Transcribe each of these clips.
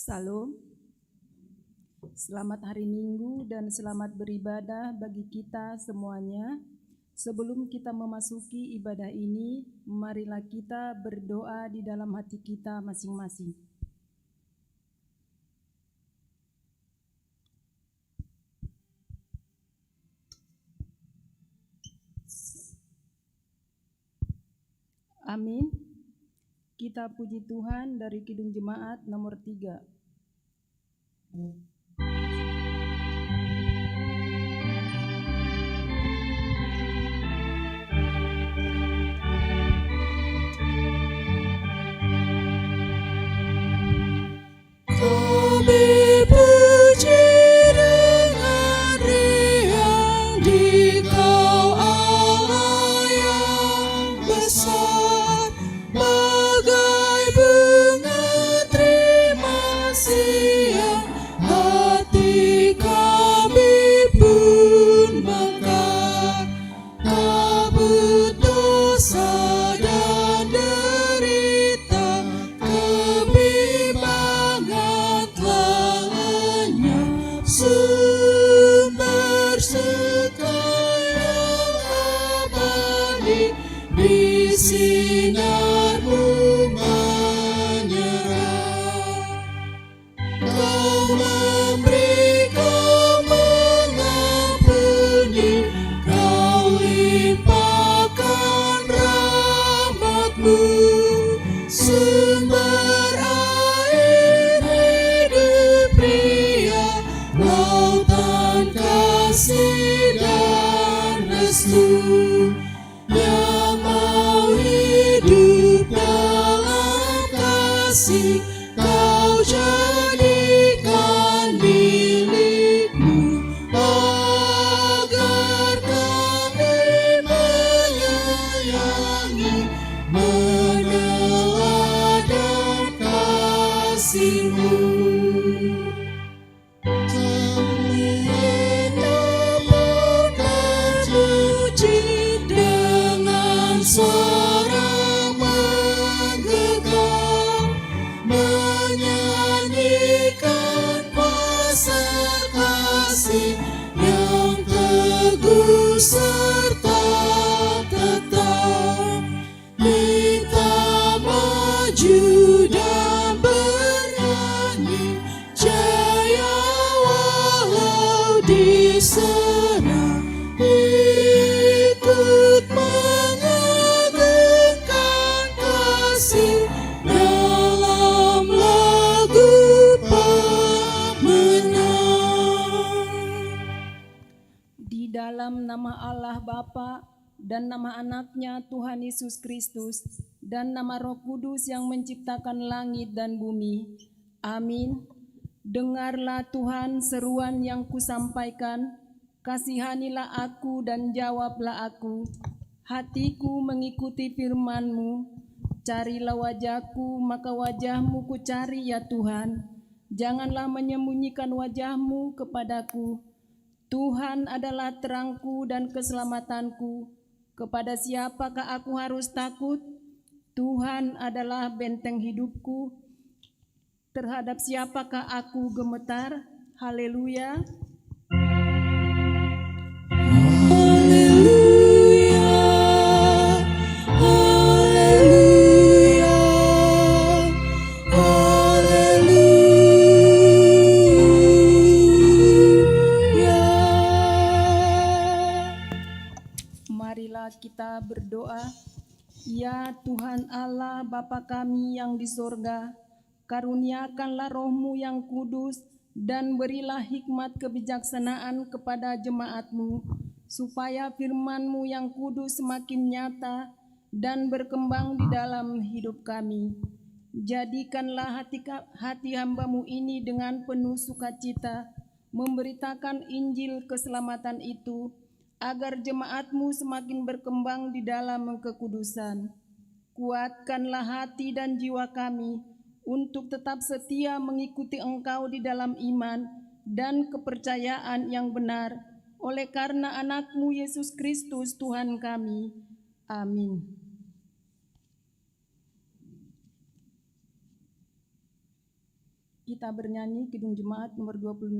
Salam, selamat hari Minggu dan selamat beribadah bagi kita semuanya. Sebelum kita memasuki ibadah ini, marilah kita berdoa di dalam hati kita masing-masing. Amin. Kita puji Tuhan dari Kidung Jemaat nomor 3. Kami puji dengan riang di Kau Allah yang besar, bagai bunga terima siang, hati kami pun mekar, kabut dosa dan derita, kebimbangan telah lenyap, sumber sekalian abadi di sinar-Mu menyerah. Kau memberi, Kau mengampuni, Kau limpahkan rahmat-Mu, sumber air hidup pria, lautan kasih dan restu, yang mau hidup dalam kasih, Kau jadikan milik-Mu, agar kami menyayangi, meneladan kasih-Mu. Kami menaburkan puji dengan suara menggegam, menyanyikan kuasa kasih yang teguh serta tetap. Kita maju dan bernyanyi, jaya walau diserang, ikut mengagungkan kasih dalam lagu pemenang. Di dalam nama Allah Bapa dan nama anaknya Tuhan Yesus Kristus dan nama Roh Kudus yang menciptakan langit dan bumi. Amin. Dengarlah Tuhan seruan yang kusampaikan, kasihanilah aku dan jawablah aku. Hatiku mengikuti firman-Mu, carilah wajah-Ku, maka wajah-Mu ku cari ya Tuhan. Janganlah menyembunyikan wajah-Mu kepadaku. Tuhan adalah terangku dan keselamatanku. Kepada siapakah aku harus takut? Tuhan adalah benteng hidupku. Terhadap siapakah aku gemetar? Haleluya. Haleluya, haleluya, haleluya. Marilah kita berdoa. Ya Tuhan Allah Bapa kami yang di sorga, karuniakanlah Roh-Mu yang kudus dan berilah hikmat kebijaksanaan kepada jemaat-Mu, supaya firman-Mu yang kudus semakin nyata dan berkembang di dalam hidup kami. Jadikanlah hati hamba-Mu ini dengan penuh sukacita, memberitakan Injil keselamatan itu, agar jemaat-Mu semakin berkembang di dalam kekudusan. Kuatkanlah hati dan jiwa kami untuk tetap setia mengikuti Engkau di dalam iman dan kepercayaan yang benar, oleh karena anak-Mu Yesus Kristus Tuhan kami. Amin. Kita bernyanyi Kidung Jemaat nomor 26.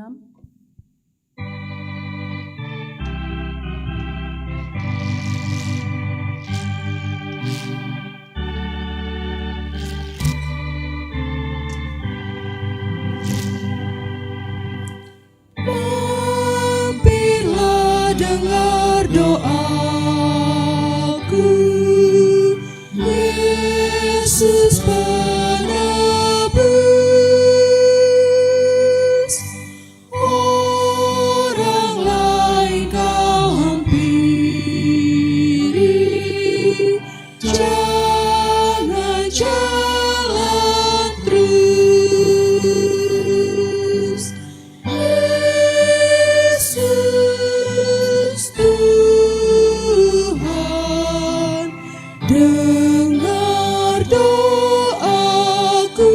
Mampirlah dengar doaku, Yesus penebus. Orang lain kau hampiri, jangan jalan terus. Yesus Tuhan, dengar doaku.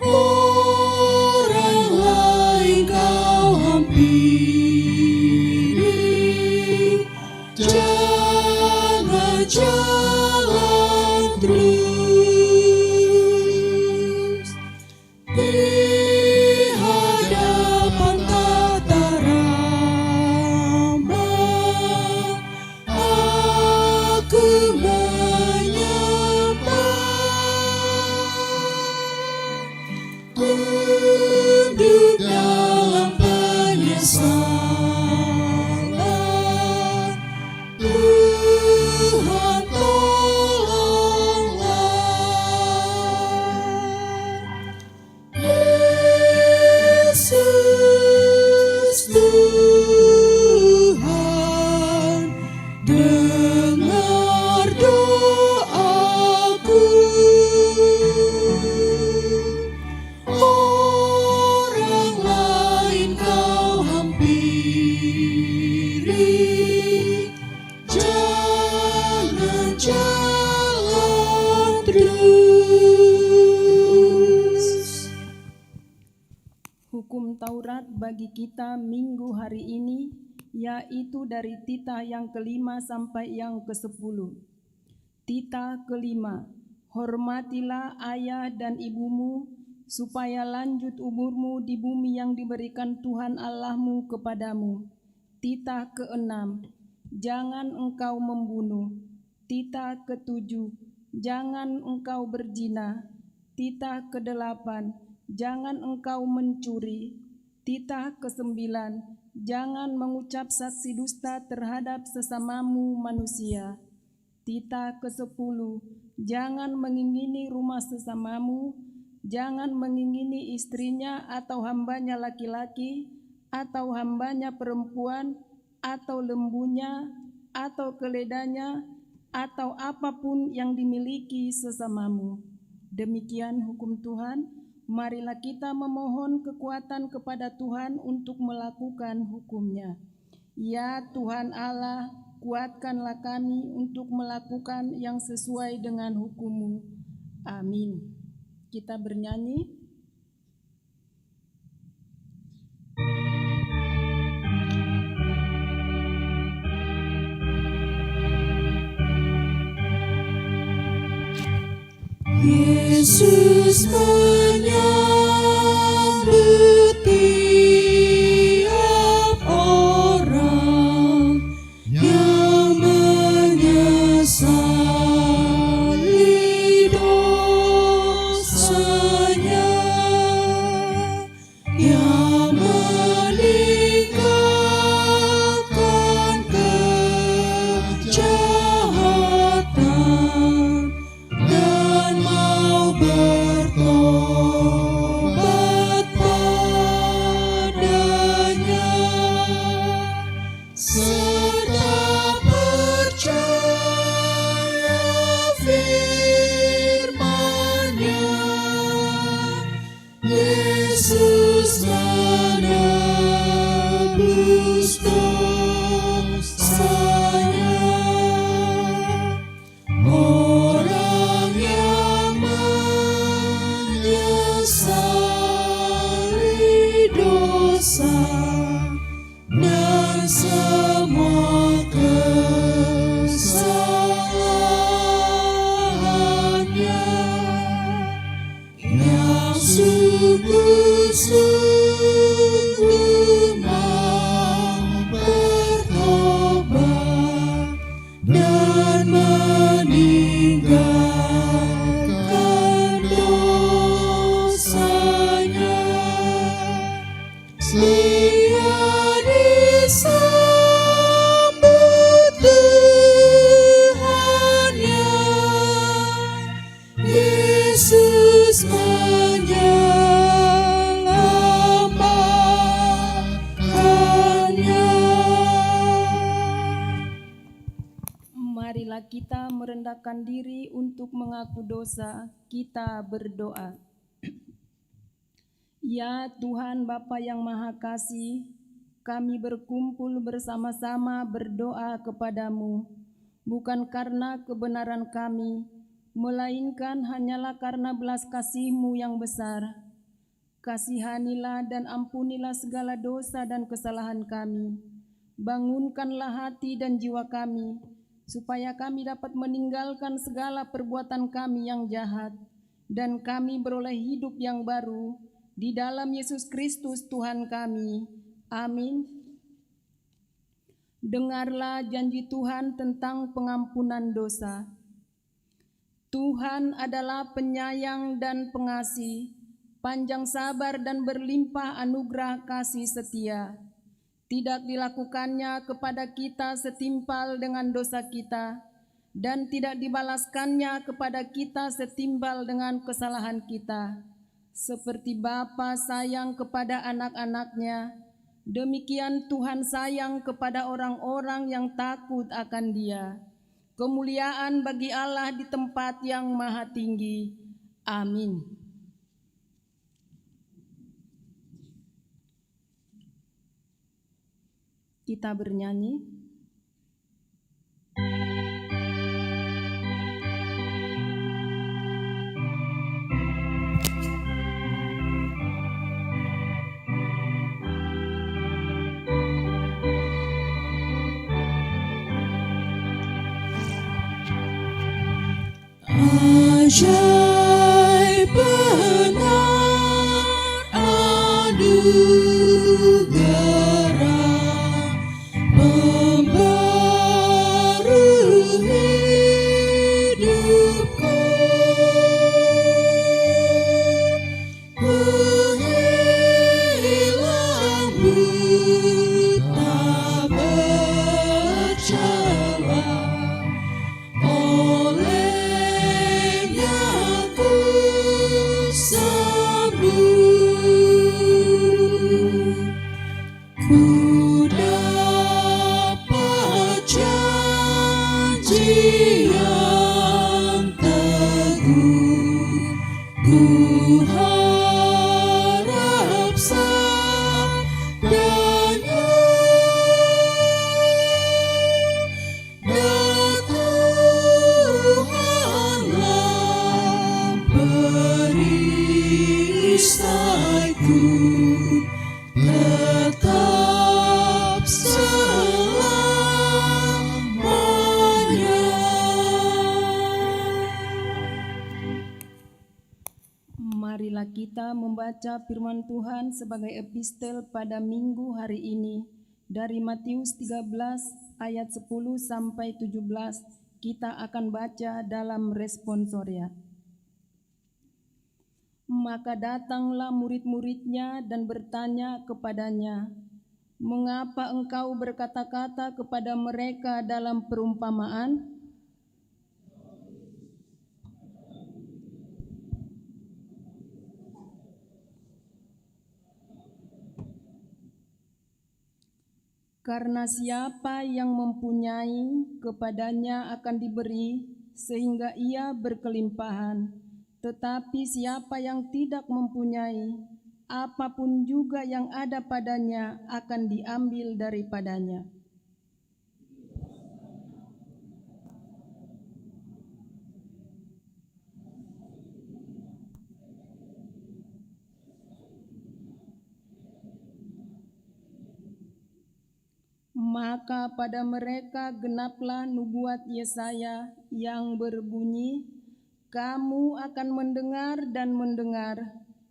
Orang lain kau hampiri, jangan jalan terus. Di hadapan tata rama, aku menyembah. Tunduk dalam penyesalan, Tuhan tolonglah. Yesus Tuhan, dengar doaku. Orang lain kau hampiri, jangan jalan terus. Hukum Taurat bagi kita minggu hari ini, yaitu dari titah yang kelima sampai yang ke-10. Titah kelima, hormatilah ayah dan ibumu, supaya lanjut umurmu di bumi yang diberikan Tuhan Allahmu kepadamu. Titah keenam, jangan engkau membunuh. Titah ketujuh, jangan engkau berzina. Titah kedelapan, jangan engkau mencuri. Titah kesembilan, jangan mengucap saksi dusta terhadap sesamamu manusia. Titah ke-10, jangan mengingini rumah sesamamu, jangan mengingini istrinya atau hambanya laki-laki, atau hambanya perempuan, atau lembunya, atau keledanya, atau apapun yang dimiliki sesamamu. Demikian hukum Tuhan. Marilah kita memohon kekuatan kepada Tuhan untuk melakukan hukum-Nya. Ya Tuhan Allah, kuatkanlah kami untuk melakukan yang sesuai dengan hukum-Mu. Amin. Kita bernyanyi. Yesus menyambut tiap orang yang menyesali dosanya, yang meninggalkan kejahatan dan mau bertobat padanya, serta percaya firman-Nya. Yesus menebus dosanya. Orang yang menyesali dosa dan semua kesalahannya, Marilah kita merendahkan diri untuk mengaku dosa. Kita berdoa. Ya Tuhan Bapa yang Maha Kasih, kami berkumpul bersama-sama berdoa kepadamu, bukan karena kebenaran kami, melainkan hanyalah karena belas kasih-Mu yang besar. Kasihanilah dan ampunilah segala dosa dan kesalahan kami. Bangunkanlah hati dan jiwa kami, supaya kami dapat meninggalkan segala perbuatan kami yang jahat, dan kami beroleh hidup yang baru di dalam Yesus Kristus Tuhan kami. Amin. Dengarlah janji Tuhan tentang pengampunan dosa. Tuhan adalah penyayang dan pengasih, panjang sabar dan berlimpah anugerah kasih setia. Tidak dilakukannya kepada kita setimpal dengan dosa kita, dan tidak dibalaskannya kepada kita setimpal dengan kesalahan kita. Seperti Bapa sayang kepada anak-anaknya, demikian Tuhan sayang kepada orang-orang yang takut akan Dia. Kemuliaan bagi Allah di tempat yang maha tinggi. Amin. Kita bernyanyi. Ajaib benar anugerah membaru hidupku. Ku hilang buta bercelah, olehnya ku sembuh. Ku dapat janji yang teguh, ku harap sabdanya, dan Tuhanlah perisaiku, tetap selamanya. Marilah kita membaca firman Tuhan sebagai epistel pada minggu hari ini dari Matius 13 ayat 10 sampai 17. Kita akan baca dalam responsoria. Maka datanglah murid-muridnya dan bertanya kepadanya, "Mengapa engkau berkata-kata kepada mereka dalam perumpamaan?" Karena siapa yang mempunyai, kepadanya akan diberi, sehingga ia berkelimpahan. Tetapi siapa yang tidak mempunyai, apapun juga yang ada padanya akan diambil daripadanya. Maka pada mereka genaplah nubuat Yesaya yang berbunyi, "Kamu akan mendengar dan mendengar,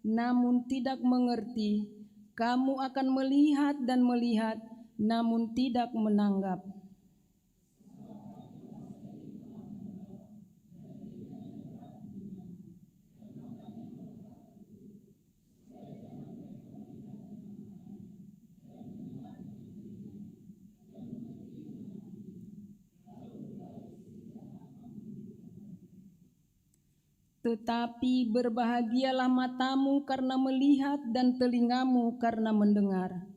namun tidak mengerti. Kamu akan melihat dan melihat, namun tidak menanggap." Tetapi berbahagialah matamu karena melihat dan telingamu karena mendengar.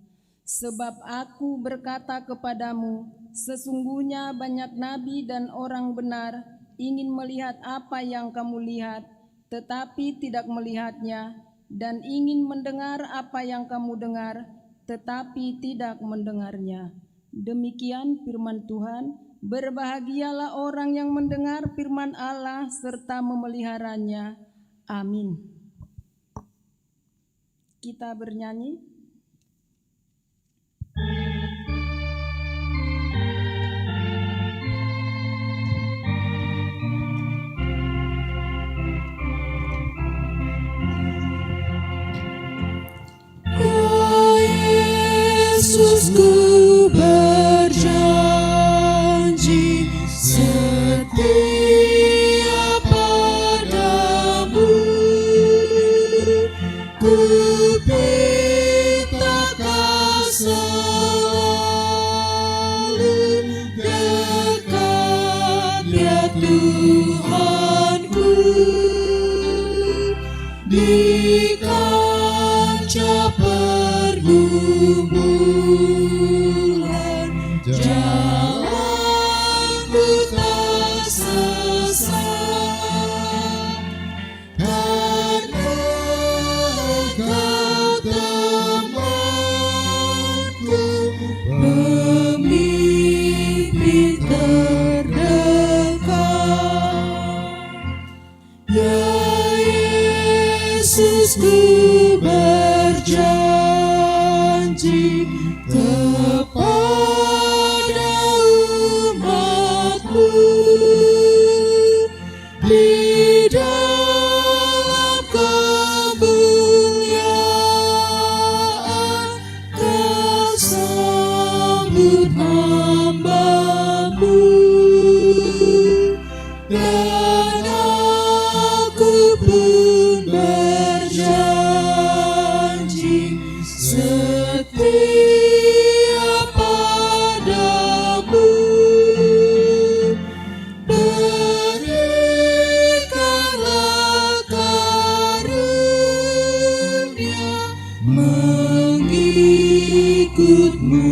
Sebab aku berkata kepadamu, sesungguhnya banyak nabi dan orang benar ingin melihat apa yang kamu lihat, tetapi tidak melihatnya, dan ingin mendengar apa yang kamu dengar, tetapi tidak mendengarnya. Demikian firman Tuhan. Berbahagialah orang yang mendengar firman Allah serta memeliharanya. Amin. Kita bernyanyi. Yesusku berjanji setia padamu, ku pintakan selalu dekat ya Tuhanku, di kancah pergumulan jalanku tak sesat, karena Kau temanku, pemimpin terdekat. Ya Yesus, ku berjanji kepada umat-Mu, di dalam kemuliaan Kau sambut hamba-Mu, dan aku pun berjanji setia padamu. Berikanlah karunia mengikut-Mu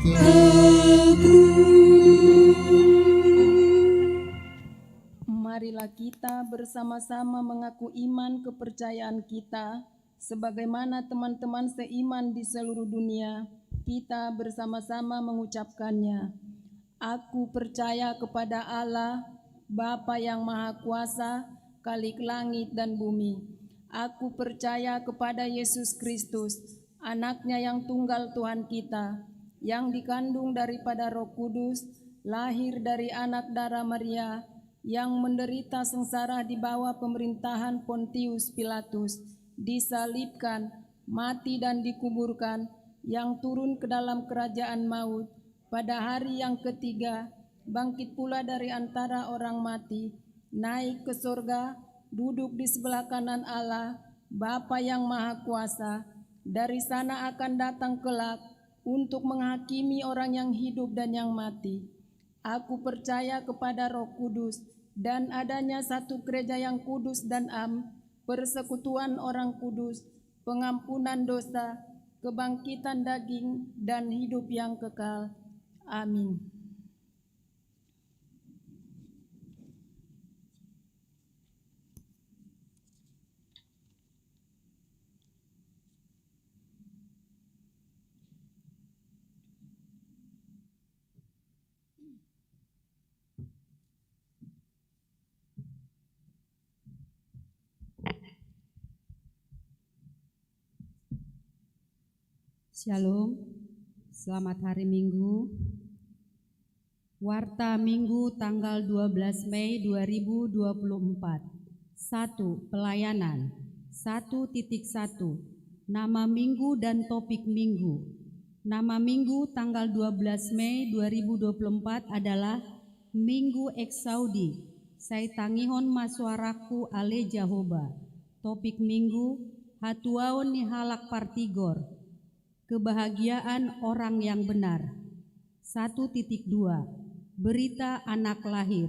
teguh. Marilah kita bersama-sama mengaku iman kepercayaan kita, sebagaimana teman-teman seiman di seluruh dunia, kita bersama-sama mengucapkannya. Aku percaya kepada Allah, Bapa yang Maha Kuasa, Khalik langit dan bumi. Aku percaya kepada Yesus Kristus, Anaknya yang tunggal Tuhan kita, yang dikandung daripada Roh Kudus, lahir dari anak darah Maria, yang menderita sengsara di bawah pemerintahan Pontius Pilatus, disalibkan, mati dan dikuburkan, yang turun ke dalam kerajaan maut, pada hari yang ketiga, bangkit pula dari antara orang mati, naik ke surga, duduk di sebelah kanan Allah, Bapa yang Maha Kuasa. Dari sana akan datang kelak untuk menghakimi orang yang hidup dan yang mati. Aku percaya kepada Roh Kudus dan adanya satu gereja yang kudus dan persekutuan orang kudus, pengampunan dosa, kebangkitan daging, dan hidup yang kekal. Amin. Shalom, selamat hari Minggu. Warta Minggu tanggal 12 Mei 2024. 1. Pelayanan. 1.1. Nama Minggu dan topik Minggu. Nama Minggu tanggal 12 Mei 2024 adalah Minggu Eksaudi. Saya tangihon maswaraku ale Jahoba. Topik Minggu, hatuaon ni halak partigor. Kebahagiaan orang yang benar. 1.2. Berita anak lahir.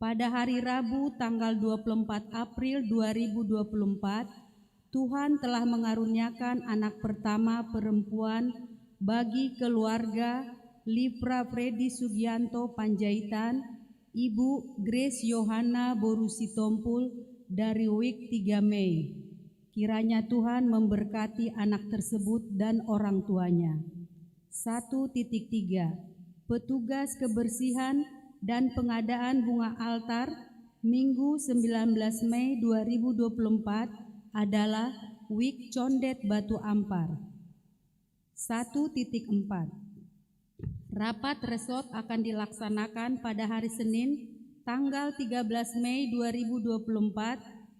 Pada hari Rabu tanggal 24 April 2024, Tuhan telah mengaruniakan anak pertama perempuan bagi keluarga Livra Freddy Sugianto Panjaitan, Ibu Grace Yohana Borusitompul dari WIK 3 Mei. Kiranya Tuhan memberkati anak tersebut dan orang tuanya. 1.3. Petugas kebersihan dan pengadaan bunga altar Minggu 19 Mei 2024 adalah WIK Condet Batu Ampar. 1.4. Rapat resort akan dilaksanakan pada hari Senin tanggal 13 Mei 2024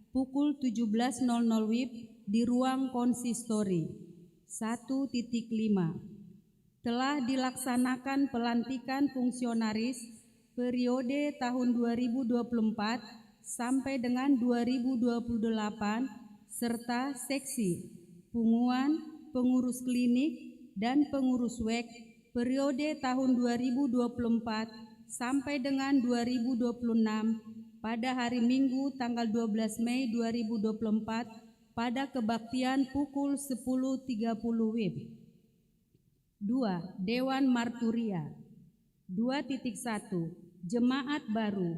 pukul 17.00 WIB di ruang konsistori. 1.5. Telah dilaksanakan pelantikan fungsionaris periode tahun 2024 sampai dengan 2028 serta seksi, punguan, pengurus klinik, dan pengurus WEK periode tahun 2024 sampai dengan 2026 pada hari Minggu tanggal 12 Mei 2024 pada kebaktian pukul 10.30 WIB. 2. Dewan Marturia. 2.1. Jemaat baru.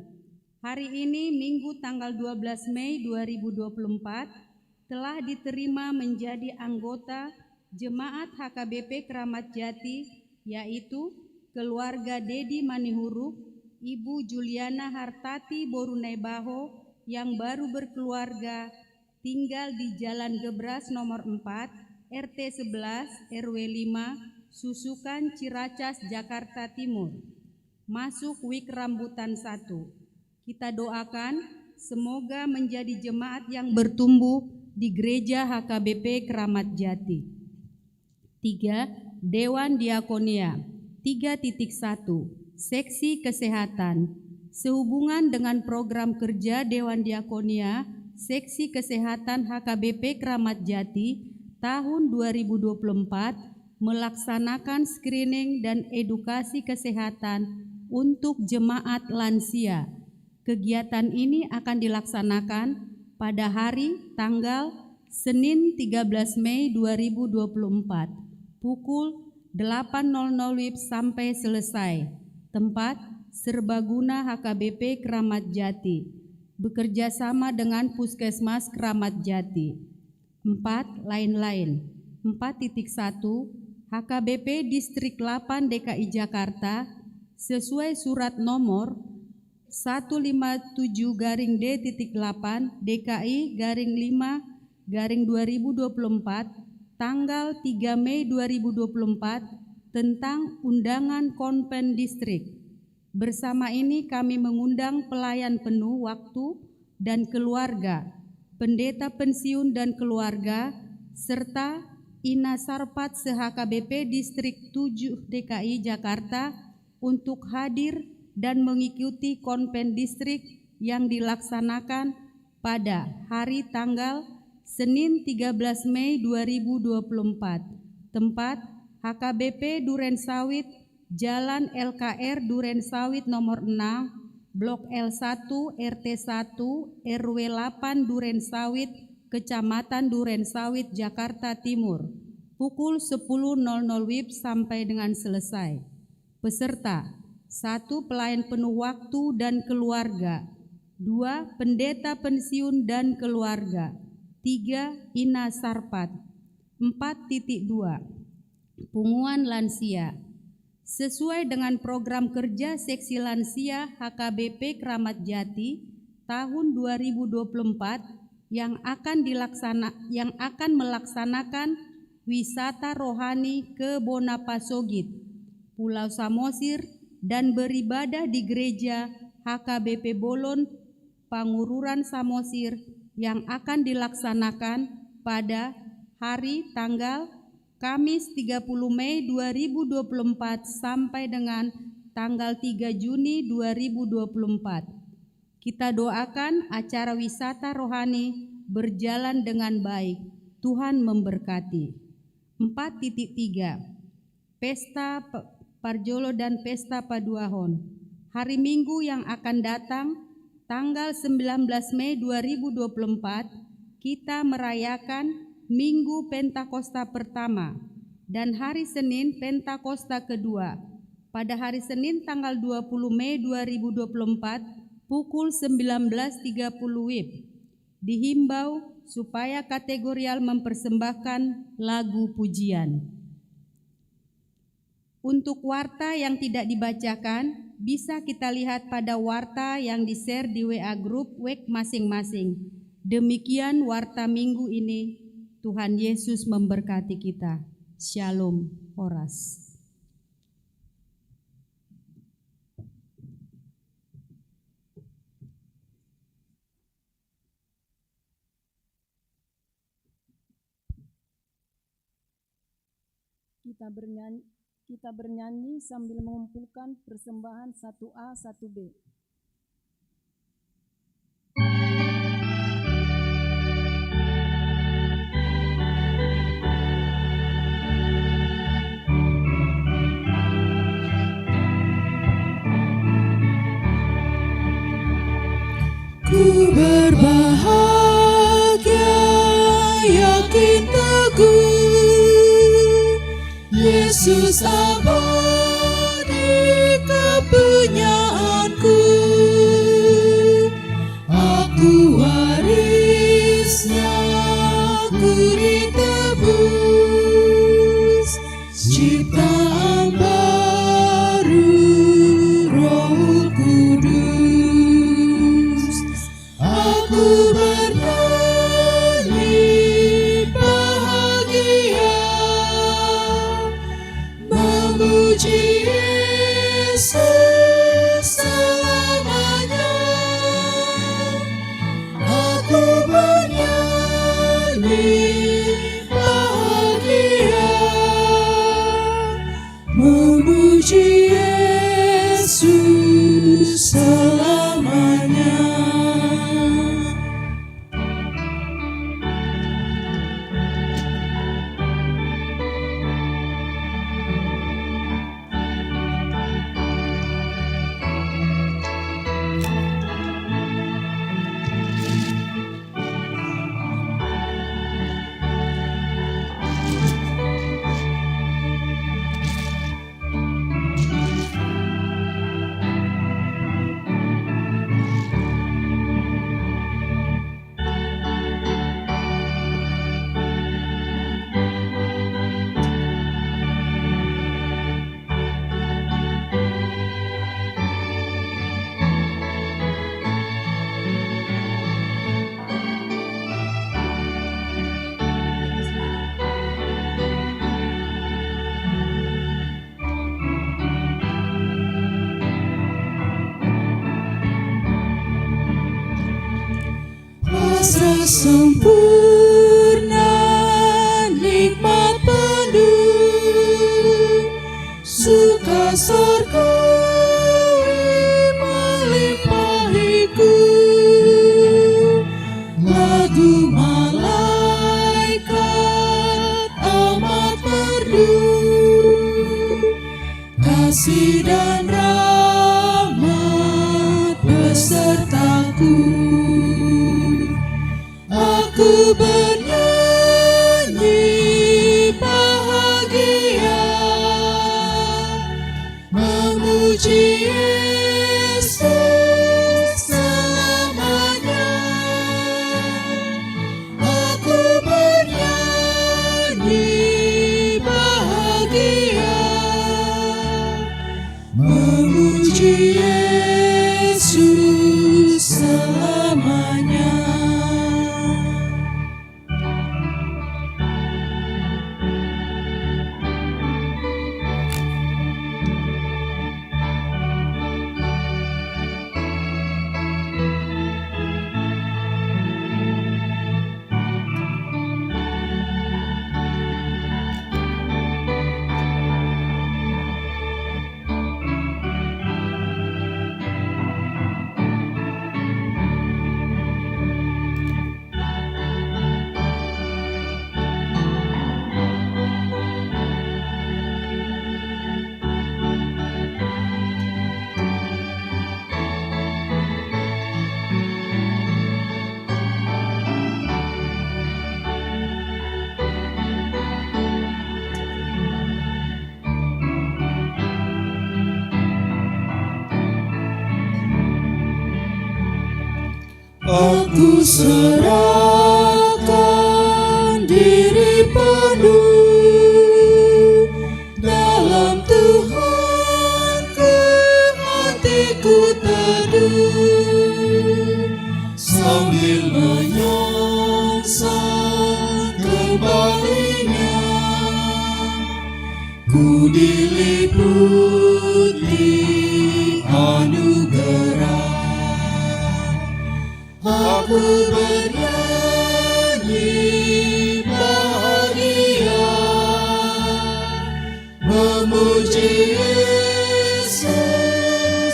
Hari ini Minggu tanggal 12 Mei 2024 telah diterima menjadi anggota Jemaat HKBP Kramat Jati, yaitu keluarga Dedi Manihuruk, Ibu Juliana Hartati Borunebaho yang baru berkeluarga, tinggal di Jalan Gebras nomor 4, RT 11, RW 5, Susukan, Ciracas, Jakarta Timur. Masuk WIK Rambutan 1. Kita doakan semoga menjadi jemaat yang bertumbuh di Gereja HKBP Kramat Jati. 3. Dewan Diakonia. 3.1. Seksi Kesehatan. Sehubungan dengan program kerja Dewan Diakonia Seksi Kesehatan HKBP Kramat Jati tahun 2024 melaksanakan screening dan edukasi kesehatan untuk jemaat lansia. Kegiatan ini akan dilaksanakan pada hari tanggal Senin 13 Mei 2024 pukul 8.00 WIB sampai selesai. Tempat Serbaguna HKBP Kramat Jati, bekerja sama dengan Puskesmas Kramat Jati. 4. Lain-lain. 4.1. HKBP Distrik 8 DKI Jakarta sesuai surat nomor 157-D.8 DKI-5-2024 tanggal 3 Mei 2024 tentang undangan konven distrik. Bersama ini kami mengundang pelayan penuh waktu dan keluarga, pendeta pensiun dan keluarga, serta Ina Sarpat se-HKBP Distrik 7 DKI Jakarta untuk hadir dan mengikuti konven distrik yang dilaksanakan pada hari tanggal Senin 13 Mei 2024. Tempat HKBP Duren Sawit, Jalan LKR Duren Sawit nomor 6, Blok L1 RT 1 RW 8 Duren Sawit, Kecamatan Duren Sawit, Jakarta Timur. Pukul 10.00 WIB sampai dengan selesai. Peserta: 1. Pelayan penuh waktu dan keluarga. 2. Pendeta pensiun dan keluarga. 3. Ina Sarpat. 4.2. Punguan lansia. Sesuai dengan program kerja Seksi Lansia HKBP Kramat Jati tahun 2024 yang akan melaksanakan wisata rohani ke Bonapasogit, Pulau Samosir, dan beribadah di gereja HKBP Bolon Pangururan Samosir yang akan dilaksanakan pada hari tanggal Kamis 30 Mei 2024 sampai dengan tanggal 3 Juni 2024. Kita doakan acara wisata rohani berjalan dengan baik. Tuhan memberkati. 4.3. Pesta Parjolo dan Pesta Paduahon. Hari Minggu yang akan datang, tanggal 19 Mei 2024, kita merayakan Minggu Pentakosta pertama. dan hari Senin Pentakosta kedua pada hari Senin tanggal 20 Mei 2024 pukul 19.30 WIB. Dihimbau supaya kategorial mempersembahkan lagu pujian. Untuk warta yang tidak dibacakan, bisa kita lihat pada warta yang di-share di WA Group WEK masing-masing. Demikian warta minggu ini. Tuhan Yesus memberkati kita. Shalom, Horas. Kita bernyanyi sambil mengumpulkan persembahan 1A, 1B. Ku berbahagia, yakin teguh, Yesus abadi kepunyaanku. Aku warisnya, ku ditebus, ciptaan baru Roh Kudus. Aku bernyanyi bahagia, memuji Yesus selamanya. Aku bernyanyi bahagia, memuji Yesus selamanya. Rasa sempurna, nikmat penuh, suka surgawi melimpahiku. Lagu malaikat amat merdu, kasih dan rahmat besertaku. Aku bernyanyi bahagia, memuji Yesus selamanya. Aku bernyanyi bahagia, memuji Yesus selamanya. Aku serahkan diri penuh dalam Tuhanku, hatiku teduh sambil menyongsong kembalinya. Ku diliputi anugerah, aku bernyanyi bahagia, memuji Yesus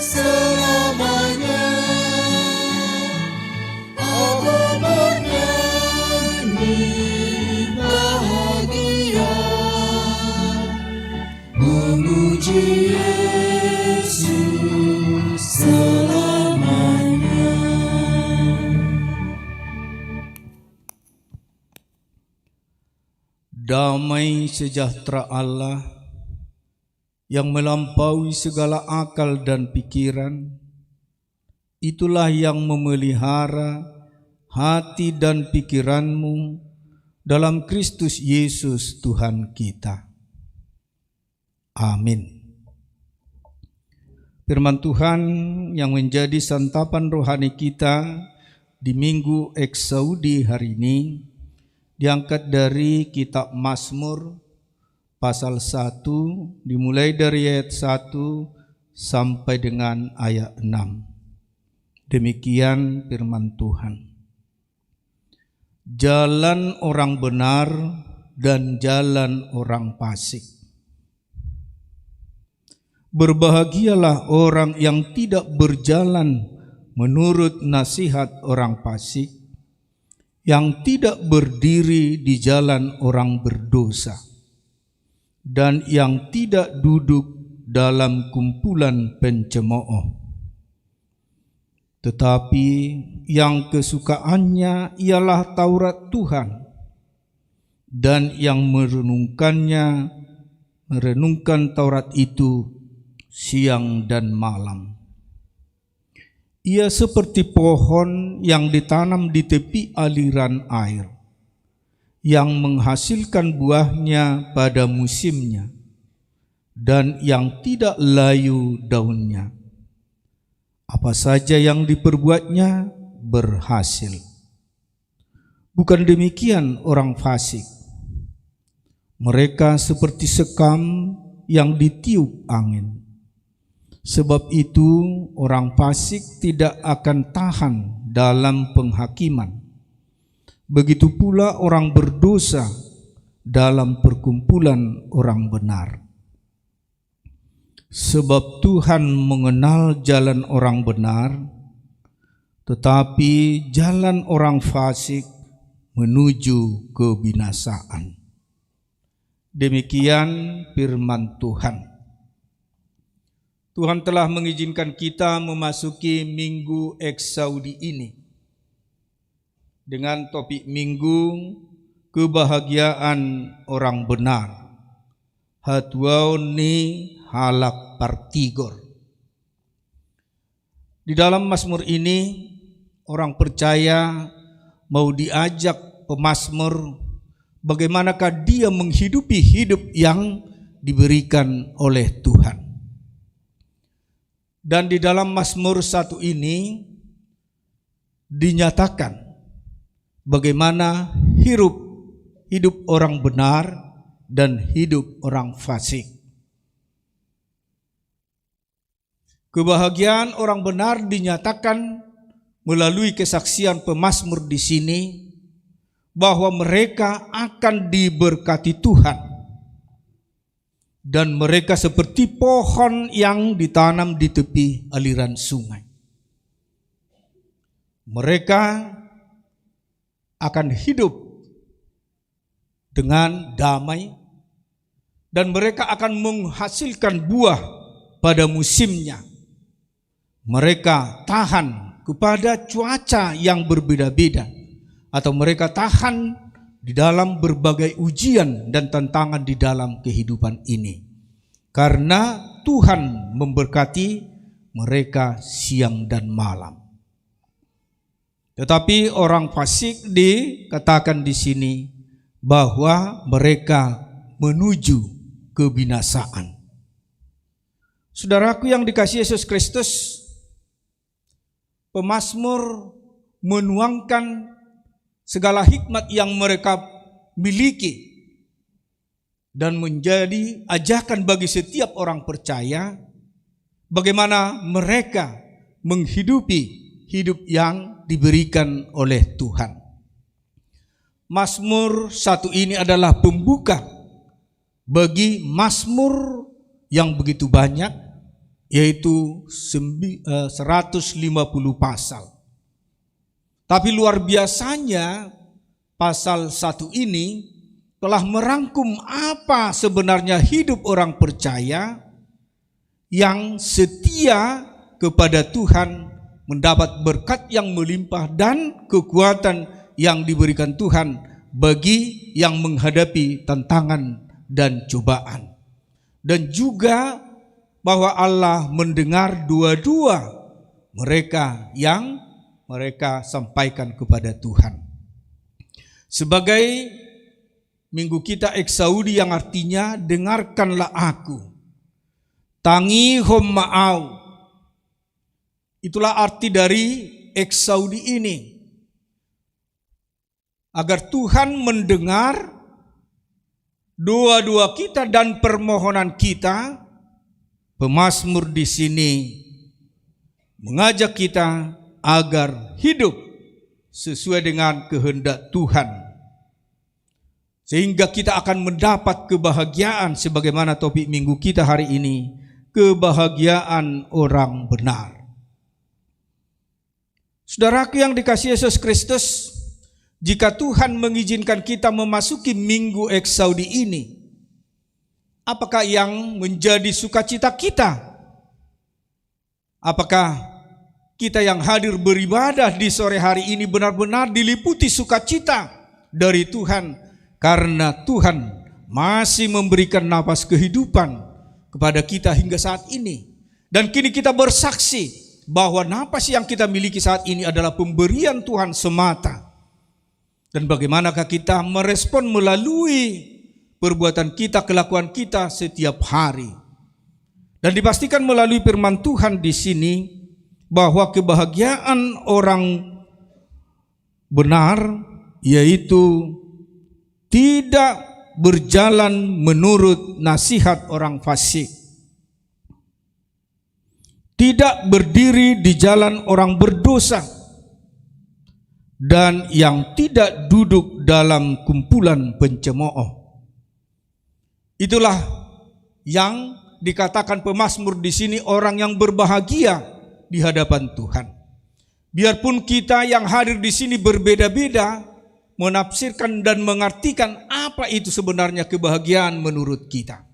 selamanya. Aku bernyanyi bahagia, memuji Yesus selamanya. Damai sejahtera Allah yang melampaui segala akal dan pikiran, itulah yang memelihara hati dan pikiranmu dalam Kristus Yesus Tuhan kita. Amin. Firman Tuhan yang menjadi santapan rohani kita di Minggu Eksaudi hari ini diangkat dari kitab Mazmur pasal 1 dimulai dari ayat 1 sampai dengan ayat 6. Demikian firman Tuhan. Jalan orang benar dan jalan orang fasik. Berbahagialah orang yang tidak berjalan menurut nasihat orang fasik, yang tidak berdiri di jalan orang berdosa, dan yang tidak duduk dalam kumpulan pencemooh. Tetapi yang kesukaannya ialah Taurat Tuhan, dan yang merenungkan Taurat itu siang dan malam. Ia seperti pohon yang ditanam di tepi aliran air, yang menghasilkan buahnya pada musimnya, dan yang tidak layu daunnya. Apa saja yang diperbuatnya berhasil. Bukan demikian orang fasik. Mereka seperti sekam yang ditiup angin. Sebab itu orang fasik tidak akan tahan dalam penghakiman. Begitu pula orang berdosa dalam perkumpulan orang benar. Sebab Tuhan mengenal jalan orang benar, tetapi jalan orang fasik menuju kebinasaan. Demikian firman Tuhan. Tuhan telah mengizinkan kita memasuki Minggu Eksaudi ini dengan topik Minggu Kebahagiaan Orang Benar. Hatwauni halak partigor. Di dalam Mazmur ini orang percaya mau diajak pemazmur bagaimanakah dia menghidupi hidup yang diberikan oleh Tuhan. Dan di dalam Mazmur 1 ini dinyatakan bagaimana hidup orang benar dan hidup orang fasik. Kebahagiaan orang benar dinyatakan melalui kesaksian pemazmur di sini bahwa mereka akan diberkati Tuhan. Dan mereka seperti pohon yang ditanam di tepi aliran sungai. Mereka akan hidup dengan damai dan mereka akan menghasilkan buah pada musimnya. Mereka tahan kepada cuaca yang berbeda-beda atau mereka tahan di dalam berbagai ujian dan tantangan di dalam kehidupan ini. Karena Tuhan memberkati mereka siang dan malam. Tetapi orang fasik dikatakan di sini bahwa mereka menuju kebinasaan. Saudaraku yang dikasihi Yesus Kristus, pemazmur menuangkan segala hikmat yang mereka miliki dan menjadi ajakan bagi setiap orang percaya bagaimana mereka menghidupi hidup yang diberikan oleh Tuhan. Mazmur 1 ini adalah pembuka bagi mazmur yang begitu banyak, yaitu 150 pasal. Tapi luar biasanya pasal 1 ini telah merangkum apa sebenarnya hidup orang percaya yang setia kepada Tuhan, mendapat berkat yang melimpah dan kekuatan yang diberikan Tuhan bagi yang menghadapi tantangan dan cobaan. Dan juga bahwa Allah mendengar dua-dua mereka yang mereka sampaikan kepada Tuhan. Sebagai minggu kita Eksaudi yang artinya dengarkanlah aku, tangi hom ma'au. Itulah arti dari Eksaudi ini. Agar Tuhan mendengar doa-doa kita dan permohonan kita. Pemazmur di sini mengajak kita agar hidup sesuai dengan kehendak Tuhan, sehingga kita akan mendapat kebahagiaan sebagaimana topik minggu kita hari ini, kebahagiaan orang benar. Saudaraku yang dikasihi Yesus Kristus, jika Tuhan mengizinkan kita memasuki minggu Eksaudi ini, apakah yang menjadi sukacita kita? Apakah kita yang hadir beribadah di sore hari ini benar-benar diliputi sukacita dari Tuhan, karena Tuhan masih memberikan nafas kehidupan kepada kita hingga saat ini. Dan kini kita bersaksi bahwa nafas yang kita miliki saat ini adalah pemberian Tuhan semata. Dan bagaimanakah kita merespon melalui perbuatan kita, kelakuan kita setiap hari. Dan dipastikan melalui firman Tuhan di sini bahwa kebahagiaan orang benar yaitu tidak berjalan menurut nasihat orang fasik, tidak berdiri di jalan orang berdosa, dan yang tidak duduk dalam kumpulan pencemooh. Itulah yang dikatakan pemazmur di sini orang yang berbahagia di hadapan Tuhan. Biarpun kita yang hadir di sini berbeda-beda menafsirkan dan mengartikan apa itu sebenarnya kebahagiaan menurut kita.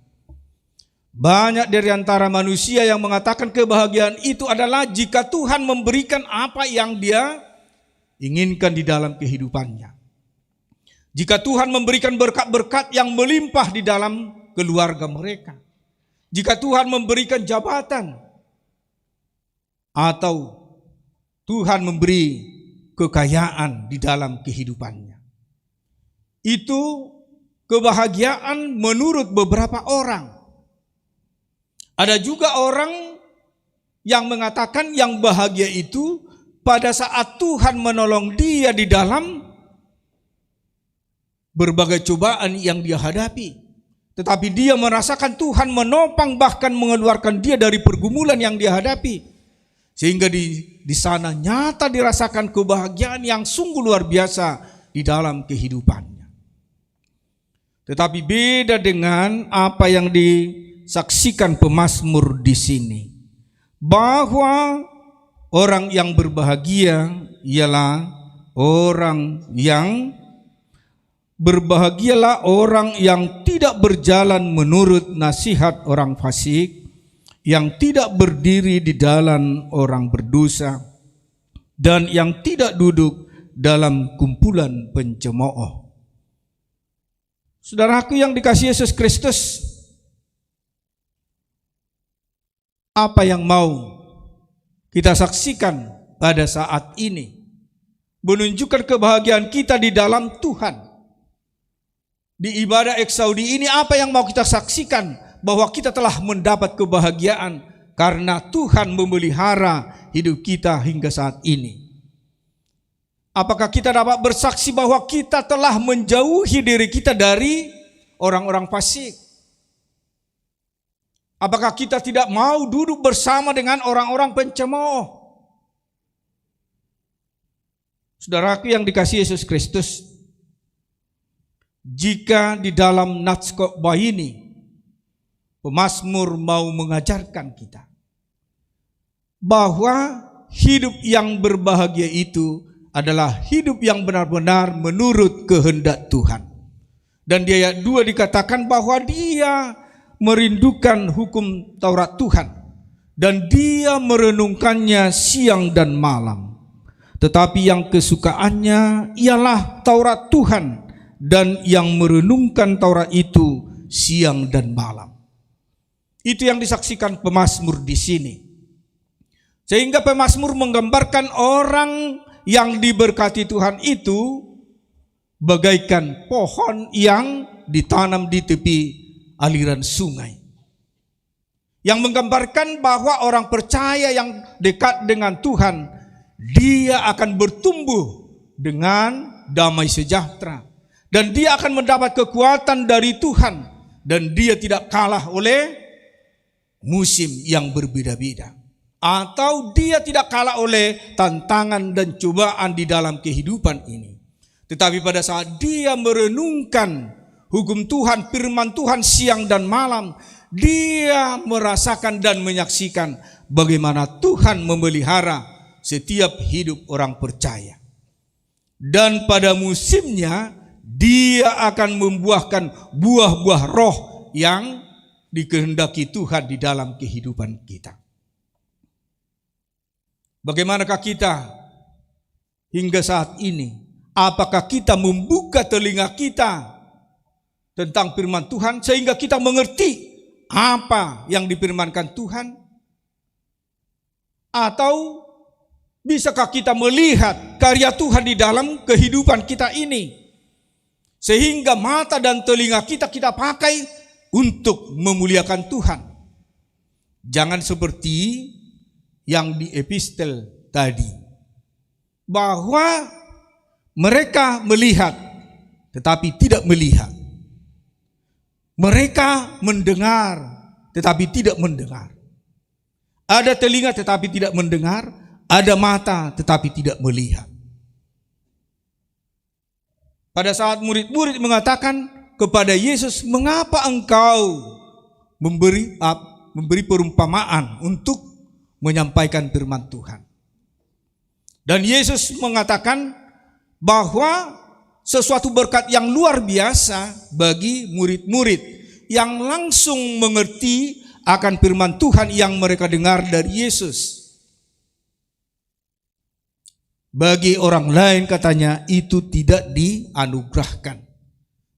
Banyak dari antara manusia yang mengatakan kebahagiaan itu adalah jika Tuhan memberikan apa yang dia inginkan di dalam kehidupannya. Jika Tuhan memberikan berkat-berkat yang melimpah di dalam keluarga mereka. Jika Tuhan memberikan jabatan, atau Tuhan memberi kekayaan di dalam kehidupannya. Itu kebahagiaan menurut beberapa orang. Ada juga orang yang mengatakan yang bahagia itu pada saat Tuhan menolong dia di dalam berbagai cobaan yang dia hadapi. Tetapi dia merasakan Tuhan menopang bahkan mengeluarkan dia dari pergumulan yang dia hadapi. Sehingga di sana nyata dirasakan kebahagiaan yang sungguh luar biasa di dalam kehidupannya. Tetapi beda dengan apa yang disaksikan pemazmur di sini. Bahwa orang yang berbahagia ialah orang yang berbahagialah orang yang tidak berjalan menurut nasihat orang fasik, yang tidak berdiri di jalan orang berdosa, dan yang tidak duduk dalam kumpulan pencemooh. Saudaraku yang dikasihi Yesus Kristus, apa yang mau kita saksikan pada saat ini? menunjukkan kebahagiaan kita di dalam Tuhan. Di ibadah Eksaudi ini apa yang mau kita saksikan? Bahwa kita telah mendapat kebahagiaan karena Tuhan memelihara hidup kita hingga saat ini. Apakah kita dapat bersaksi bahwa kita telah menjauhi diri kita dari orang-orang fasik? Apakah kita tidak mau duduk bersama dengan orang-orang pencemooh? Saudaraku yang dikasihi Yesus Kristus, jika di dalam nats khotbah ini pemazmur mau mengajarkan kita bahwa hidup yang berbahagia itu adalah hidup yang benar-benar menurut kehendak Tuhan. Dan di ayat 2 dikatakan bahwa dia merindukan hukum Taurat Tuhan dan dia merenungkannya siang dan malam. Tetapi yang kesukaannya ialah Taurat Tuhan, dan yang merenungkan Taurat itu siang dan malam. Itu yang disaksikan pemazmur di sini. Sehingga pemazmur menggambarkan orang yang diberkati Tuhan itu bagaikan pohon yang ditanam di tepi aliran sungai. Yang menggambarkan bahwa orang percaya yang dekat dengan Tuhan, dia akan bertumbuh dengan damai sejahtera. Dan dia akan mendapat kekuatan dari Tuhan. Dan dia tidak kalah oleh musim yang berbeda-beda. Atau dia tidak kalah oleh tantangan dan cobaan di dalam kehidupan ini. Tetapi pada saat dia merenungkan hukum Tuhan, firman Tuhan siang dan malam, dia merasakan dan menyaksikan bagaimana Tuhan memelihara setiap hidup orang percaya. Dan pada musimnya dia akan membuahkan buah-buah roh yang dikehendaki Tuhan di dalam kehidupan kita. Bagaimanakah kita hingga saat ini? Apakah kita membuka telinga kita tentang firman Tuhan sehingga kita mengerti apa yang difirmankan Tuhan? Atau bisakah kita melihat karya Tuhan di dalam kehidupan kita ini? Sehingga mata dan telinga kita pakai untuk memuliakan Tuhan. Jangan seperti yang di epistel tadi, bahwa mereka melihat tetapi tidak melihat. Mereka mendengar tetapi tidak mendengar. Ada telinga tetapi tidak mendengar, ada mata tetapi tidak melihat. Pada saat murid-murid mengatakan kepada Yesus, "Mengapa engkau memberi perumpamaan untuk menyampaikan firman Tuhan?" Dan Yesus mengatakan bahwa sesuatu berkat yang luar biasa bagi murid-murid yang langsung mengerti akan firman Tuhan yang mereka dengar dari Yesus. Bagi orang lain katanya itu tidak dianugerahkan.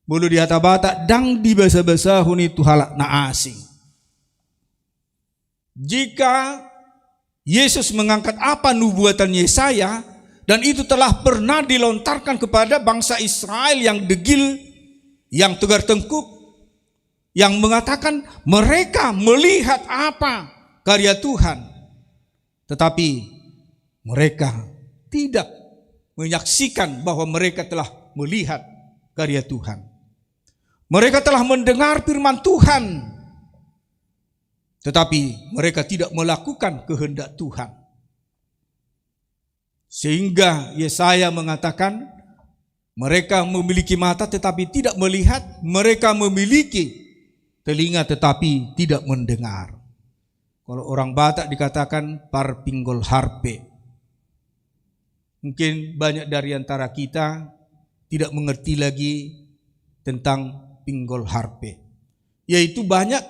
Bulu di hata bata dang di basa-basa huni tuhalak na asing. Jika Yesus mengangkat apa nubuatan Yesaya, dan itu telah pernah dilontarkan kepada bangsa Israel yang degil, yang tegar tengkuk, yang mengatakan mereka melihat apa karya Tuhan, tetapi mereka tidak menyaksikan bahwa mereka telah melihat karya Tuhan. Mereka telah mendengar firman Tuhan, tetapi mereka tidak melakukan kehendak Tuhan. Sehingga Yesaya mengatakan mereka memiliki mata tetapi tidak melihat, mereka memiliki telinga tetapi tidak mendengar. Kalau orang Batak dikatakan parpinggol harpe. Mungkin banyak dari antara kita tidak mengerti lagi tentang pinggol harpe. Yaitu banyak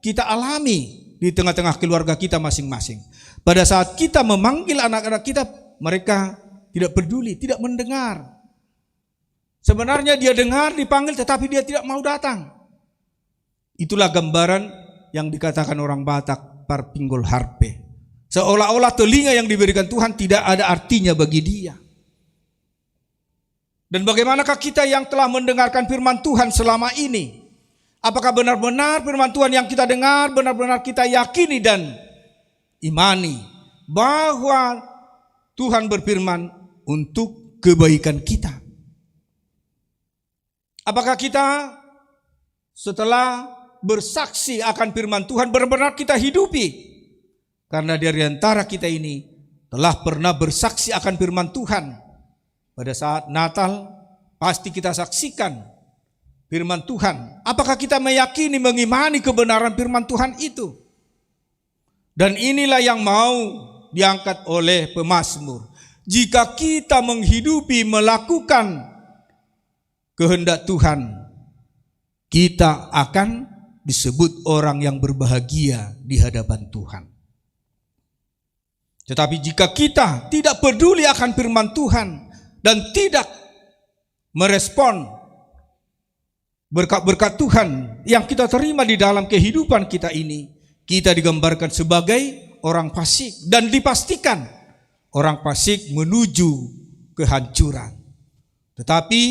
kita alami di tengah-tengah keluarga kita masing-masing. Pada saat kita memanggil anak-anak kita, mereka tidak peduli, tidak mendengar. Sebenarnya dia dengar, dipanggil, tetapi dia tidak mau datang. Itulah gambaran yang dikatakan orang Batak parpinggol harpe. Seolah-olah telinga yang diberikan Tuhan tidak ada artinya bagi dia. Dan bagaimanakah kita yang telah mendengarkan firman Tuhan selama ini? Apakah benar-benar firman Tuhan yang kita dengar, benar-benar kita yakini dan imani bahwa Tuhan berfirman untuk kebaikan kita? Apakah kita setelah bersaksi akan firman Tuhan benar-benar kita hidupi? Karena dari antara kita ini telah pernah bersaksi akan firman Tuhan. Pada saat Natal pasti kita saksikan firman Tuhan. Apakah kita meyakini, mengimani kebenaran firman Tuhan itu? Dan inilah yang mau diangkat oleh pemazmur. Jika kita menghidupi, melakukan kehendak Tuhan, kita akan disebut orang yang berbahagia di hadapan Tuhan. Tetapi jika kita tidak peduli akan firman Tuhan dan tidak merespon berkat-berkat Tuhan yang kita terima di dalam kehidupan kita ini, kita digambarkan sebagai orang fasik dan dipastikan orang fasik menuju kehancuran. Tetapi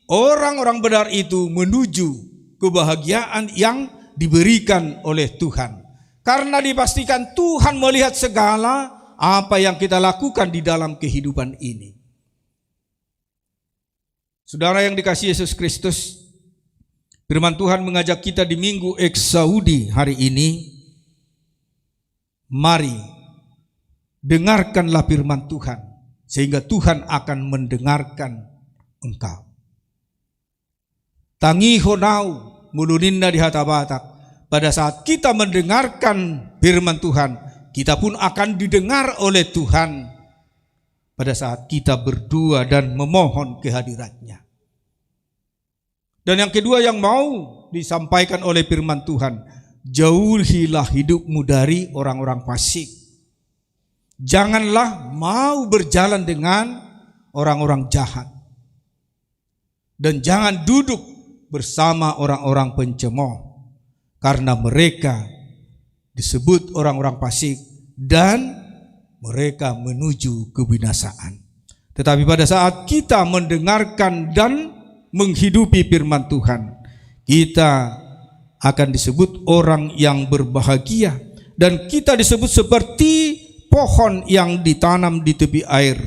orang-orang benar itu menuju kebahagiaan yang diberikan oleh Tuhan. Karena dipastikan Tuhan melihat segala apa yang kita lakukan di dalam kehidupan ini. Saudara yang dikasihi Yesus Kristus, firman Tuhan mengajak kita di Minggu Eksaudi hari ini. Mari dengarkanlah firman Tuhan, sehingga Tuhan akan mendengarkan engkau. Tangi honau muluninna di hata Batak. Pada saat kita mendengarkan firman Tuhan, kita pun akan didengar oleh Tuhan pada saat kita berdoa dan memohon kehadiratnya. Dan yang kedua yang mau disampaikan oleh firman Tuhan, jauhilah hidupmu dari orang-orang fasik. Janganlah mau berjalan dengan orang-orang jahat. Dan jangan duduk bersama orang-orang pencemooh, karena mereka disebut orang-orang fasik dan mereka menuju kebinasaan. Tetapi pada saat kita mendengarkan dan menghidupi firman Tuhan, kita akan disebut orang yang berbahagia, dan kita disebut seperti pohon yang ditanam di tepi air,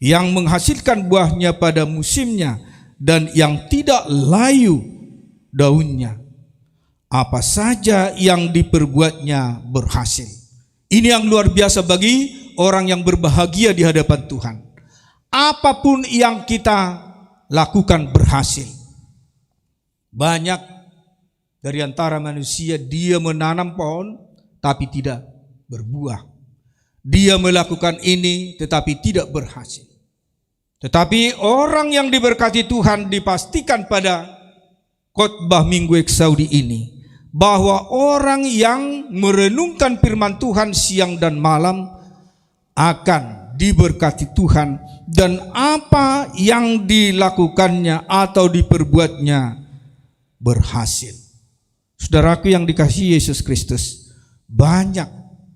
yang menghasilkan buahnya pada musimnya dan yang tidak layu daunnya. Apa saja yang diperbuatnya berhasil. Ini yang luar biasa bagi orang yang berbahagia di hadapan Tuhan. Apapun yang kita lakukan berhasil. Banyak dari antara manusia dia menanam pohon tapi tidak berbuah. Dia melakukan ini tetapi tidak berhasil. Tetapi orang yang diberkati Tuhan dipastikan pada khotbah Minggu Eksaudi ini, bahwa orang yang merenungkan firman Tuhan siang dan malam akan diberkati Tuhan, dan apa yang dilakukannya atau diperbuatnya berhasil. Saudaraku yang dikasihi Yesus Kristus, banyak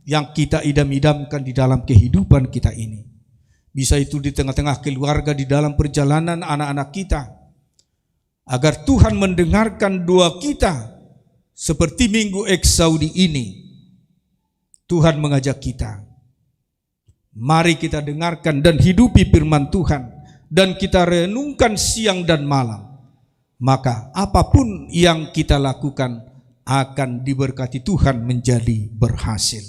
yang kita idam-idamkan di dalam kehidupan kita ini. Bisa itu di tengah-tengah keluarga, di dalam perjalanan anak-anak kita, agar Tuhan mendengarkan doa kita. Seperti Minggu Eksaudi ini, Tuhan mengajak kita, mari kita dengarkan dan hidupi firman Tuhan, dan kita renungkan siang dan malam. Maka apapun yang kita lakukan akan diberkati Tuhan menjadi berhasil.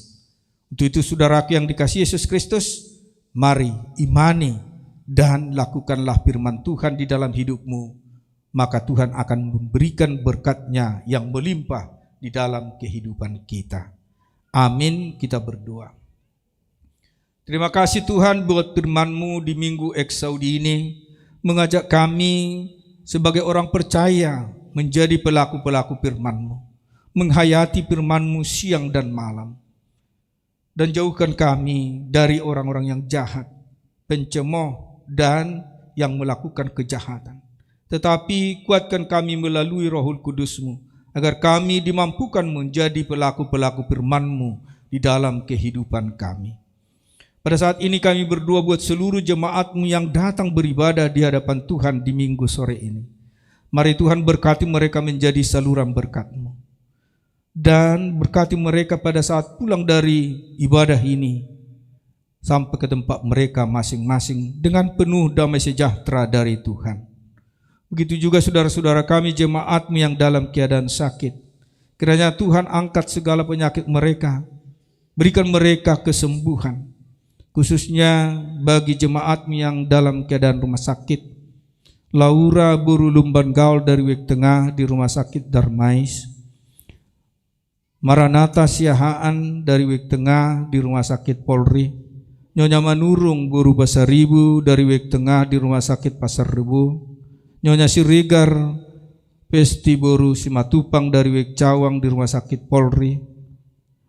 Untuk itu saudaraku yang dikasihi Yesus Kristus, mari imani dan lakukanlah firman Tuhan di dalam hidupmu. Maka Tuhan akan memberikan berkat-Nya yang melimpah di dalam kehidupan kita. Amin, kita berdoa. Terima kasih Tuhan buat firman-Mu di Minggu Eksaudi ini, mengajak kami sebagai orang percaya menjadi pelaku-pelaku firman-Mu, menghayati firman-Mu siang dan malam. Dan jauhkan kami dari orang-orang yang jahat, pencemooh, dan yang melakukan kejahatan. Tetapi kuatkan kami melalui Rohul Kudus-Mu, agar kami dimampukan menjadi pelaku-pelaku firman-Mu di dalam kehidupan kami. Pada saat ini kami berdoa buat seluruh jemaat-Mu yang datang beribadah di hadapan Tuhan di minggu sore ini. Mari Tuhan berkati mereka menjadi saluran berkat-Mu. Dan berkati mereka pada saat pulang dari ibadah ini, sampai ke tempat mereka masing-masing dengan penuh damai sejahtera dari Tuhan. Begitu juga saudara-saudara kami jemaat-Mu yang dalam keadaan sakit. Kiranya Tuhan angkat segala penyakit mereka, berikan mereka kesembuhan. Khususnya bagi jemaat-Mu yang dalam keadaan rumah sakit. Laura Buru Lumban Gaul dari Wek Tengah di Rumah Sakit Darmais. Maranatha Siahaan dari Wek Tengah di Rumah Sakit Polri. Nyonya Manurung Buru Pasaribu dari Wek Tengah di Rumah Sakit Pasar Rebo. Nyonya Siregar Pesti Boru Simatupang dari Wek Cawang di Rumah Sakit Polri.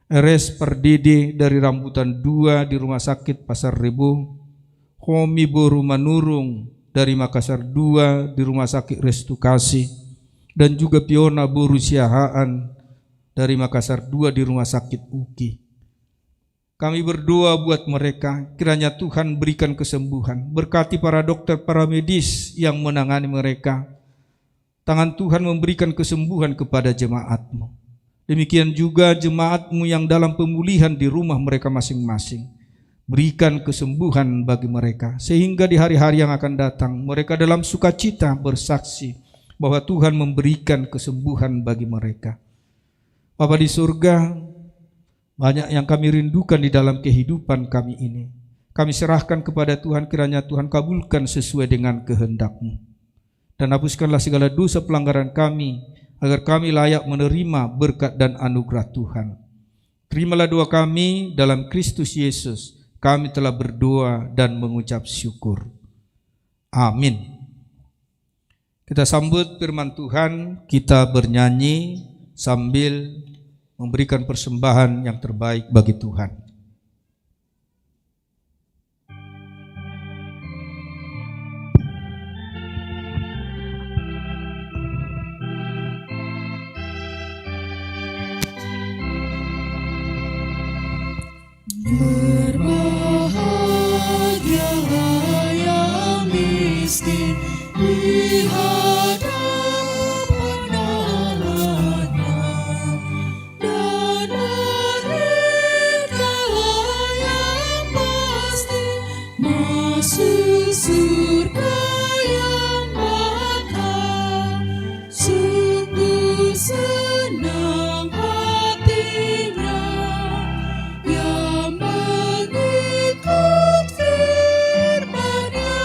RS Perdede dari Rambutan 2 di Rumah Sakit Pasar Rebo. Homi Boru Manurung dari Makassar 2 di Rumah Sakit Restu Kasih. Dan juga Piona Boru Siahaan dari Makassar 2 di Rumah Sakit UKI. Kami berdoa buat mereka, kiranya Tuhan berikan kesembuhan. Berkati para dokter, para medis yang menangani mereka. Tangan Tuhan memberikan kesembuhan kepada jemaat-Mu. Demikian juga jemaat-Mu yang dalam pemulihan di rumah mereka masing-masing. Berikan kesembuhan bagi mereka, sehingga di hari-hari yang akan datang, mereka dalam sukacita bersaksi bahwa Tuhan memberikan kesembuhan bagi mereka. Bapa di surga, banyak yang kami rindukan di dalam kehidupan kami ini. Kami serahkan kepada Tuhan, kiranya Tuhan kabulkan sesuai dengan kehendak-Mu. Dan hapuskanlah segala dosa pelanggaran kami, agar kami layak menerima berkat dan anugerah Tuhan. Terimalah doa kami dalam Kristus Yesus. Kami telah berdoa dan mengucap syukur. Amin. Kita sambut firman Tuhan, kita bernyanyi sambil memberikan persembahan yang terbaik bagi Tuhan. Berbahagialah yang miskin di hadapan Allah-Nya, dan merekalah yang pasti masuk surga yang bakal. Sungguh senang hatinya yang mengikut firman-Nya.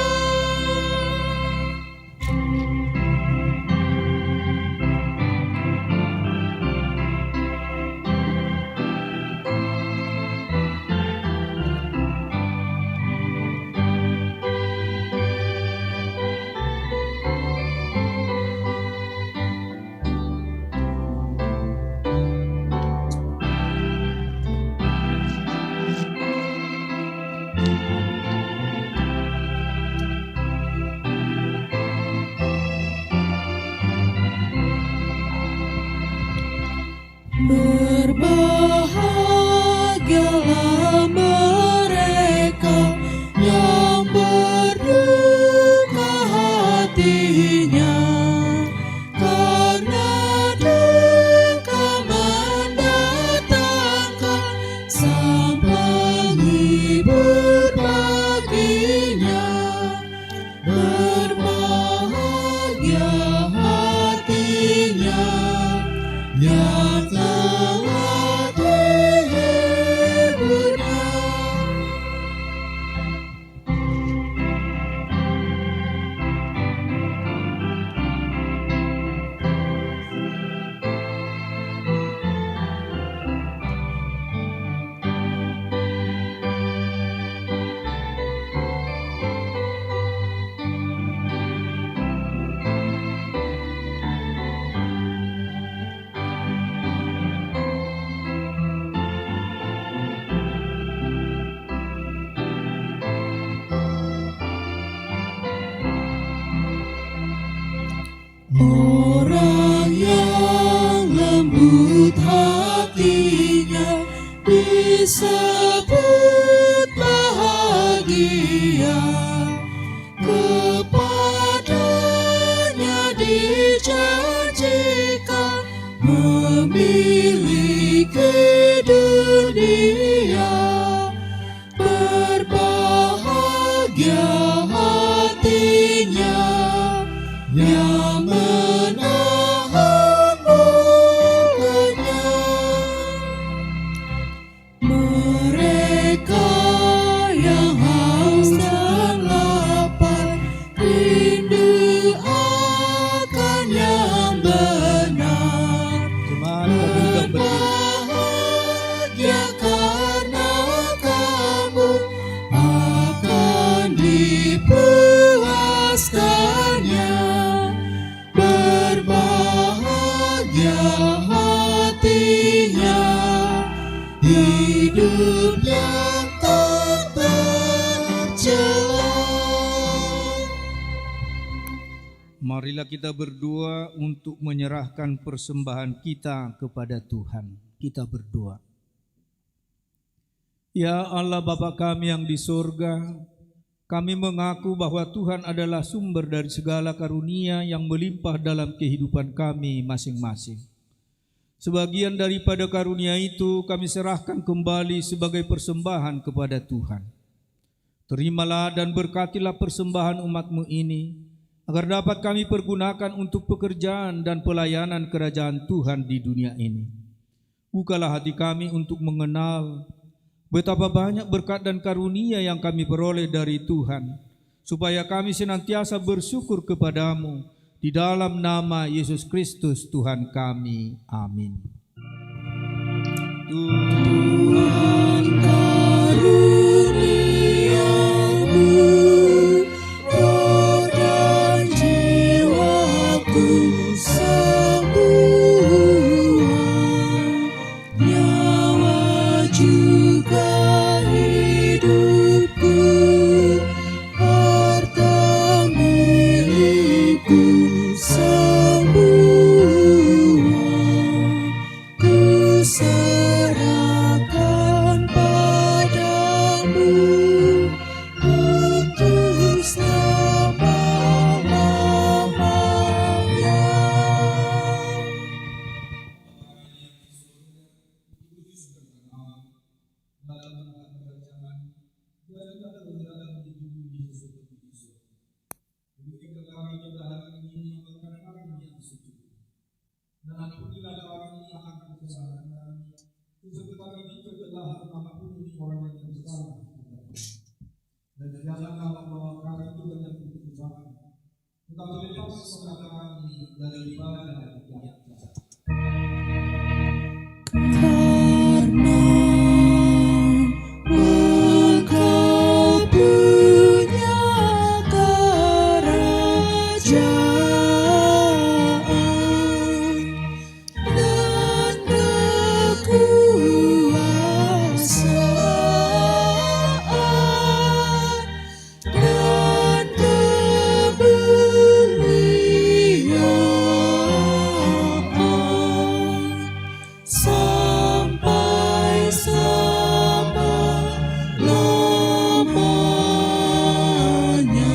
Berbahagialah mereka yang berduka hatinya, karena duka mendatangkan sang penghibur baginya. Berbahagia hatinya yang telah dihiburnya. Orang yang lembut hatinya disebut bahagia. bahagia, kepadanya dijanjikan memiliki dunia. Berbahagia hatinya yang menahan murkanya. Mereka yang haus dan lapar rindu akan yang benar. Jemaat pemuda berdiri. Berbahagia karena kamu akan dipuaskannya. Berbahagia hatinya, hidup yang tak tercela. Marilah kita berdoa untuk menyerahkan persembahan kita kepada Tuhan. Kita berdoa. Ya Allah Bapa kami yang di surga, kami mengaku bahwa Tuhan adalah sumber dari segala karunia yang melimpah dalam kehidupan kami masing-masing. Sebagian daripada karunia itu kami serahkan kembali sebagai persembahan kepada Tuhan. Terimalah dan berkatilah persembahan umat-Mu ini, agar dapat kami pergunakan untuk pekerjaan dan pelayanan kerajaan Tuhan di dunia ini. Bukalah hati kami untuk mengenal betapa banyak berkat dan karunia yang kami peroleh dari Tuhan, supaya kami senantiasa bersyukur kepadamu, di dalam nama Yesus Kristus Tuhan kami. Amin. Tuhan karuniamu, roh dan jiwaku semua, nyawa juga hidupku, harta milikku semua, ku serahkan padamu untuk selama-lamanya. Karena Engkau punya kerajaan dan kekuasaan dan kemuliaan sampai selama-lamanya.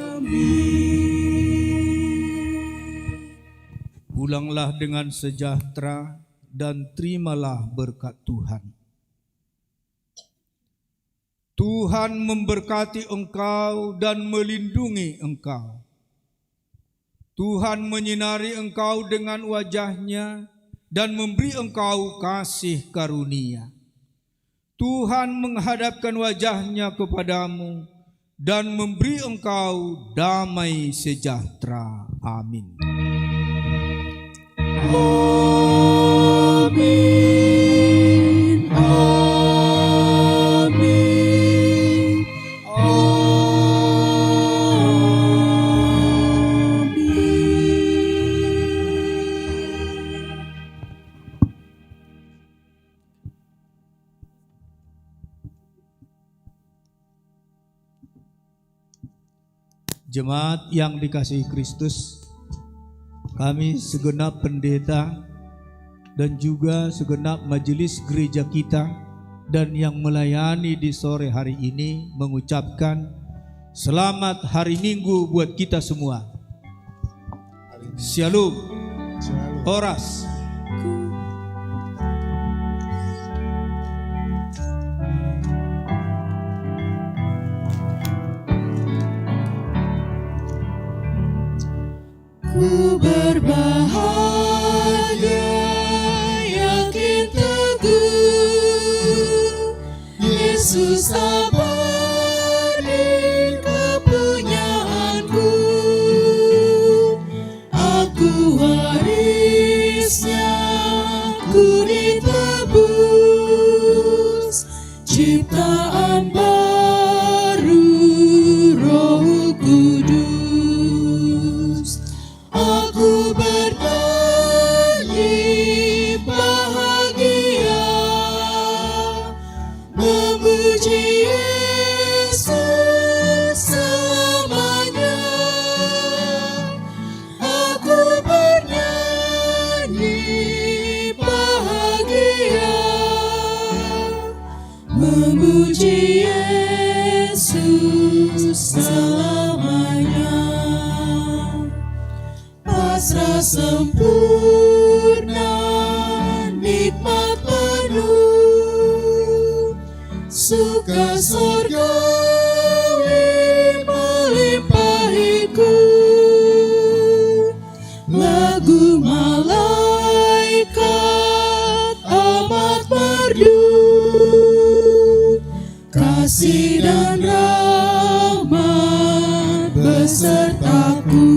Amin. Pulanglah dengan sejahtera dan terimalah berkat Tuhan. Tuhan memberkati engkau dan melindungi engkau. Tuhan menyinari engkau dengan wajah-Nya dan memberi engkau kasih karunia. Tuhan menghadapkan wajah-Nya kepadamu dan memberi engkau damai sejahtera. Amin. Amin. Amin. Amin. Jemaat yang dikasihi Kristus, kami segenap pendeta dan juga segenap majelis gereja kita dan yang melayani di sore hari ini mengucapkan selamat hari Minggu buat kita semua. Shalom. Horas. Ku berbahagia, yakin teguh, Yesus abadi kepunyaanku. Aku warisnya, ku ditebus, ciptaan baru Roh Kudus. Aku bernyanyi bahagia, memuji Yesus selamanya. Aku bernyanyi bahagia, memuji Yesus selamanya. Pasrah sempurna, nikmat penuh, suka surgawi melimpahiku. Lagu malaikat amat merdu, kasih dan rahmat besertaku.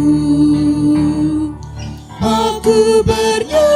Aku bernyanyi